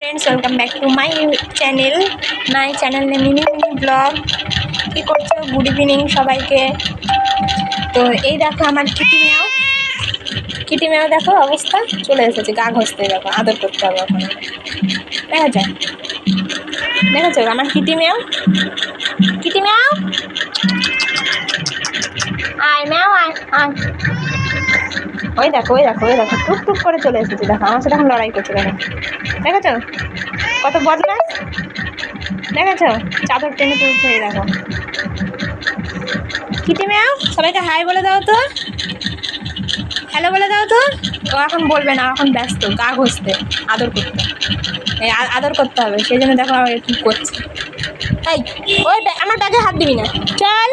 Friends welcome back to my channel ने mini blog की করছো গুড ইভিনিং সবাইকে। তো এই দেখো আমার কিটি মেও দেখো অবস্থা চলে এসেছে গা ঘষতে, দেখো আদর করতে হবে এখন। দেখেছো আমার কিটি মেও আয় মেও আয় আয়। ওই দেখো টুক টুক করে চলে এসেছে, দেখো আমার সাথে এখন লড়াই করছে। দেখেছো কত বদমাস, দেখেছো চাদর টেনে তুলছে। এই দেখো কিটি ম্যাও, সবাইকে হাই বলে দাও তো, হ্যালো বলে দাও তো। ও এখন বলবে না, এখন ব্যস্ত গা ঘষতে, আদর করতে হবে, সেই জন্য দেখো কী করছে। এই ওই আমার ব্যাগে হাত দিবি না, চল।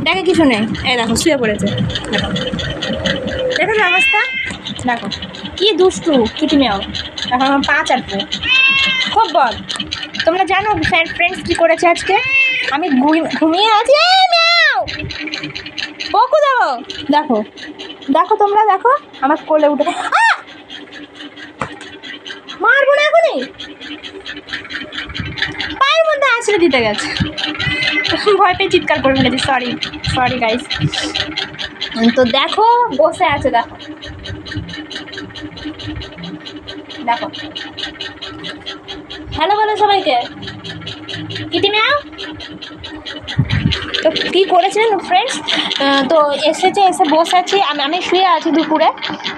দেখে কিছু নেই, এই দেখো শুয়ে পড়েছে। দেখো অবস্থা, দেখো কি দুষ্টু কিটি ম্যাও। এখন আমার পা চাটবে, খুব বল। তোমরা জানো ফ্রেন্ডস কী করেছে আজকে? আমি ঘুমিয়ে আছি, বকু দেবো। দেখো দেখো তোমরা দেখো আমার কোলে উঠে, মারবো না এখনই, পায়ের মধ্যে আছড়ে দিতে গেছে, ভয় পেয়ে চিৎকার করে ফেলেছি। Sorry guys. তো দেখো বসে আছে, দেখো দেখো হ্যালো বলো সবাইকে কিটি ম্যাও। তো কী করেছিলেন ফ্রেন্ডস, তো এসে বসে আছি, আমি শুয়ে আছি দুপুরে।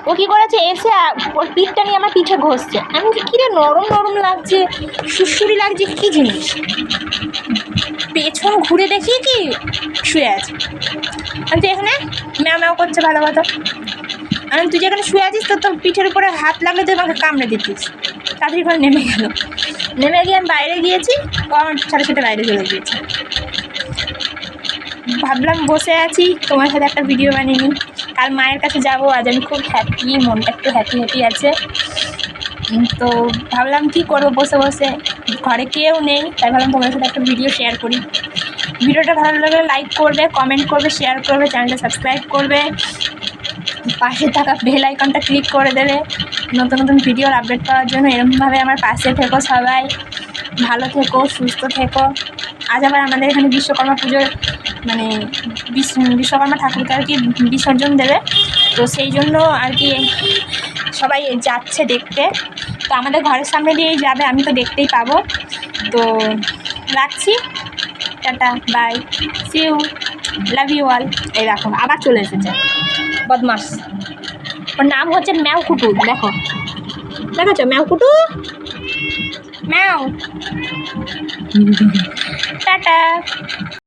ও কী করেছে, এসে ওর পিঠটা নিয়ে আমার পিঠে ঘষছে। আমি কী রে নরম লাগছে, সুড়সুড়ি লাগছে, কী জিনিস। পেছন ঘুরে দেখি কি শুয়ে আছে। আমি তো এখানে ম্যাও করছে ভালো কথা। আমি তুই যেখানে শুয়ে আছিস তোর পিঠের উপরে হাত লাগলে তুই আমাকে কামড়ে দিচ্ছিস। তাড়াতাড়ি করে নেমে গিয়ে আমি বাইরে গিয়েছি, ও আমার সাথে বাইরে চলে গিয়েছে। ভাবলাম বসে আছি তোমার সাথে একটা ভিডিও বানিয়ে নিই, কাল মায়ের কাছে যাবো। আজ আমি খুব হ্যাপি, মনটা একটু হ্যাপি আছে। তো ভাবলাম কী করবো বসে ঘরে কেউ নেই, তাই ভাবলাম তোমার সাথে একটা ভিডিও শেয়ার করি। ভিডিওটা ভালো লাগলে লাইক করবে, কমেন্ট করবে, শেয়ার করবে, চ্যানেলটা সাবস্ক্রাইব করবে, পাশে থাকা বেল আইকনটা ক্লিক করে দেবে নতুন ভিডিওর আপডেট পাওয়ার জন্য। এরকমভাবে আমার পাশে থেকো, সবাই ভালো থেকো, সুস্থ থেকো। আজ আবার আমাদের এখানে বিশ্বকর্মা পুজোর বিশ্বকর্মা ঠাকুরকে আর কি বিসর্জন দেবে, তো সেই জন্য আর কি সবাই যাচ্ছে দেখতে। তো আমাদের ঘরের সামনে দিয়েই যাবে, আমি তো দেখতেই পাবো। তো রাখছি, tata bye, see you, love you all. এই দেখো আবার চলে এসেছে বদমাস, ওর নাম হচ্ছে ম্যাও কুটু। দেখেছো ম্যাও কুটু, ম্যাও। টাটা।